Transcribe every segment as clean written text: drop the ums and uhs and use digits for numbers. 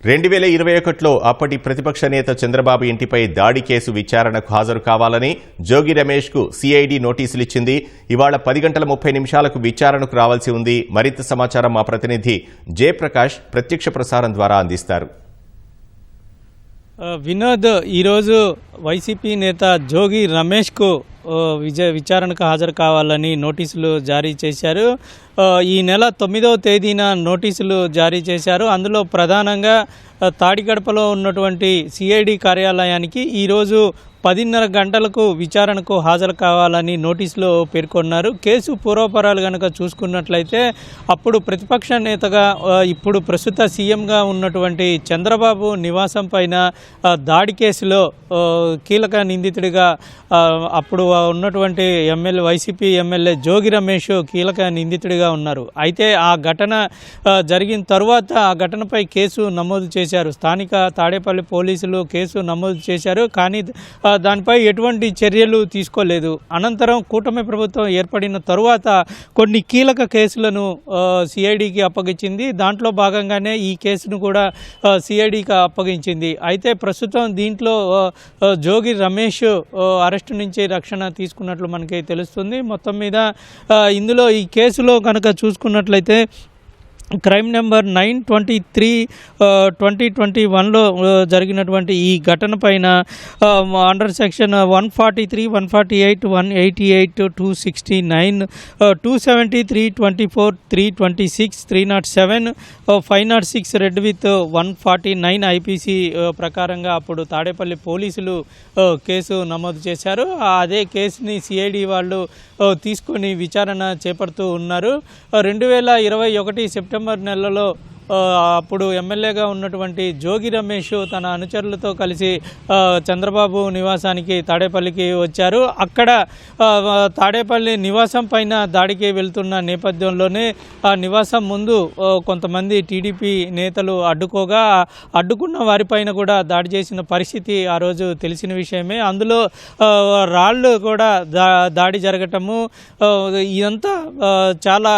2021లో అప్పటి ప్రతిపక్ష నేత చంద్రబాబు ఇంటిపై దాడి కేసు విచారణకు హాజరు కావాలని జోగి రమేష్కు సిఐడి నోటీసులిచ్చింది. ఇవాళ 10 గంటల 30 నిమిషాలకు విచారణకు రావాల్సి ఉంది. మరింత సమాచారం మా ప్రతినిధి జయప్రకాష్ ప్రత్యక్ష ప్రసారం ద్వారా అందిస్తారు. వినోద్, ఈరోజు వైసీపీ నేత జోగి రమేష్కు విచారణకు హాజరు కావాలని నోటీసులు జారీ చేశారు. ఈ నెల 9వ తేదీన నోటీసులు జారీ చేశారు. అందులో ప్రధానంగా తాడిగడపలో ఉన్నటువంటి సిఐడి కార్యాలయానికి ఈరోజు 10:30 గంటలకు విచారణకు హాజరు కావాలని నోటీసులో పేర్కొన్నారు. కేసు పూర్వపరాలు కనుక చూసుకున్నట్లయితే అప్పుడు ప్రతిపక్ష నేతగా ఇప్పుడు ప్రస్తుత సీఎంగా ఉన్నటువంటి చంద్రబాబు నివాసం పైన దాడి కేసులో కీలక నిందితుడిగా అప్పుడు ఉన్నటువంటి వైసీపీ ఎమ్మెల్యే జోగి రమేష్ కీలక నిందితుడిగా ఉన్నారు. అయితే ఆ ఘటన జరిగిన తరువాత ఆ ఘటనపై కేసు నమోదు చేశారు. స్థానిక తాడేపల్లి పోలీసులు కేసు నమోదు చేశారు. కానీ దానిపై ఎటువంటి చర్యలు తీసుకోలేదు. అనంతరం కూటమి ప్రభుత్వం ఏర్పడిన తరువాత కొన్ని కీలక కేసులను సిఐడికి అప్పగించింది. దాంట్లో భాగంగానే ఈ కేసును కూడా సిఐడికి అప్పగించింది. అయితే ప్రస్తుతం దీంట్లో జోగి రమేష్ అరెస్టు నుంచి రక్షణ తీసుకున్నట్లు మనకి తెలుస్తుంది. మొత్తం మీద ఇందులో ఈ కేసులో కనుక చూసుకున్నట్లయితే క్రైమ్ నెంబర్ 9/23/2021లో జరిగినటువంటి ఈ ఘటన పైన under section 143, 148, 188, 269, 270, 324, 326, 307, 506 red with 149 IPC ప్రకారంగా అప్పుడు తాడేపల్లి పోలీసులు కేసు నమోదు చేశారు. అదే కేసుని సిఐడి వాళ్ళు తీసుకొని విచారణ చేపడుతూ ఉన్నారు. 2021 సెప్టెంబర్ నెలలో అప్పుడు ఎమ్మెల్యేగా ఉన్నటువంటి జోగి రమేష్ తన అనుచరులతో కలిసి చంద్రబాబు నివాసానికి తాడేపల్లికి వచ్చారు. అక్కడ తాడేపల్లి నివాసం పైన దాడికి వెళ్తున్న నేపథ్యంలోనే ఆ నివాసం ముందు కొంతమంది టీడీపీ నేతలు అడ్డుకున్న వారిపైన కూడా దాడి చేసిన పరిస్థితి ఆ రోజు తెలిసిన విషయమే. అందులో రాళ్ళు కూడా దాడి జరగటము, ఇదంతా చాలా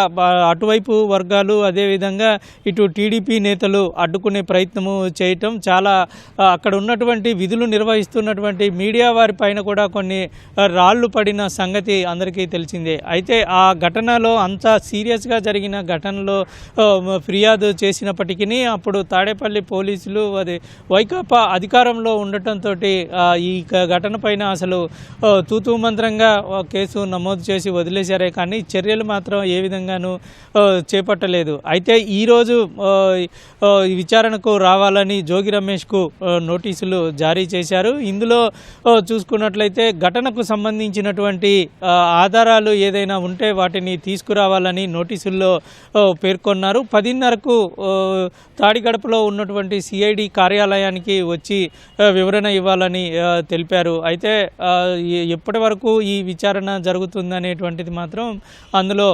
అటువైపు వర్గాలు అదేవిధంగా ఇటు టీడీపీ నేతలు అడ్డుకునే ప్రయత్నము చేయటం, చాలా అక్కడ ఉన్నటువంటి విధులు నిర్వహిస్తున్నటువంటి మీడియా వారి పైన కూడా కొన్ని రాళ్ళు పడిన సంగతి అందరికీ తెలిసిందే. అయితే ఆ ఘటనలో అంత సీరియస్గా జరిగిన ఘటనలో ఫిర్యాదు చేసినప్పటికీ అప్పుడు తాడేపల్లి పోలీసులు అది వైకాపా అధికారంలో ఉండటంతో ఈ ఘటన పైన అసలు తూతూ మంత్రంగా కేసు నమోదు చేసి వదిలేశారే కానీ చర్యలు మాత్రం ఏ విధంగానూ చేపట్టలేదు. అయితే ఈరోజు విచారణకు రావాలని జోగి రమేష్కు నోటీసులు జారీ చేశారు. ఇందులో చూసుకున్నట్లయితే ఘటనకు సంబంధించినటువంటి ఆధారాలు ఏదైనా ఉంటే వాటిని తీసుకురావాలని నోటీసుల్లో పేర్కొన్నారు. 10:30కు తాడిగడపలో ఉన్నటువంటి సిఐడి కార్యాలయానికి వచ్చి వివరణ ఇవ్వాలని తెలిపారు. అయితే ఎప్పటి వరకు ఈ విచారణ జరుగుతుందనేటువంటిది మాత్రం అందులో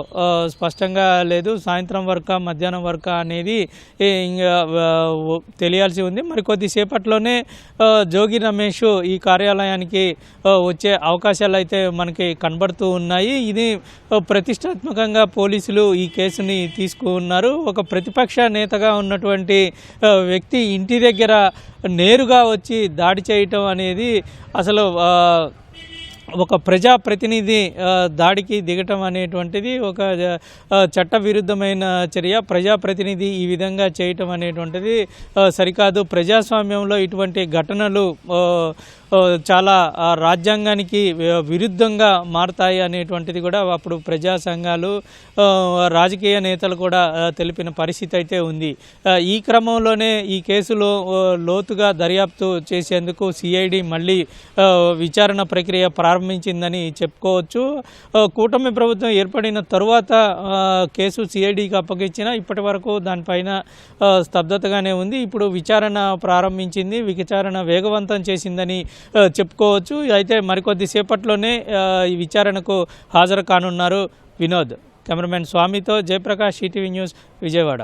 స్పష్టంగా లేదు. సాయంత్రం వరకు మధ్యాహ్నం వరకు అనేది ఇంకా తెలియాల్సి ఉంది. మరి కొద్దిసేపట్లోనే జోగి రమేష్ ఈ కార్యాలయానికి వచ్చే అవకాశాలు అయితే మనకి కనబడుతూ ఉన్నాయి. ఇది ప్రతిష్టాత్మకంగా పోలీసులు ఈ కేసుని తీసుకున్నారు. ఒక ప్రతిపక్ష నేతగా ఉన్నటువంటి వ్యక్తి ఇంటి దగ్గర నేరుగా వచ్చి దాడి చేయటం అనేది అసలు ఒక ప్రజాప్రతినిధి దాడికి దిగటం అనేటువంటిది ఒక చట్టవిరుద్ధమైన చర్య. ప్రజాప్రతినిధి ఈ విధంగా చేయటం అనేటువంటిది సరికాదు. ప్రజాస్వామ్యంలో ఇటువంటి ఘటనలు చాలా రాజ్యాంగానికి విరుద్ధంగా మారతాయి అనేటువంటిది కూడా అప్పుడు ప్రజా సంఘాలు రాజకీయ నేతలు కూడా తెలిపిన పరిస్థితి అయితే ఉంది. ఈ క్రమంలోనే ఈ కేసులో లోతుగా దర్యాప్తు చేసేందుకు సిఐడి మళ్ళీ విచారణ ప్రక్రియ ప్రారంభించిందని చెప్పుకోవచ్చు. కూటమి ప్రభుత్వం ఏర్పడిన తరువాత కేసు సిఐడికి అప్పగించినా ఇప్పటి వరకు దానిపైన స్తబ్దతగానే ఉంది. ఇప్పుడు విచారణ ప్రారంభించింది, విచారణ వేగవంతం చేసిందని చెప్పుకోవచ్చు. అయితే మరికొద్ది సేపట్లోనే ఈ విచారణకు హాజరు కానున్నారు వినోద్. కెమెరామెన్ స్వామితో జయప్రకాష్, ఈటీవీ న్యూస్, విజయవాడ.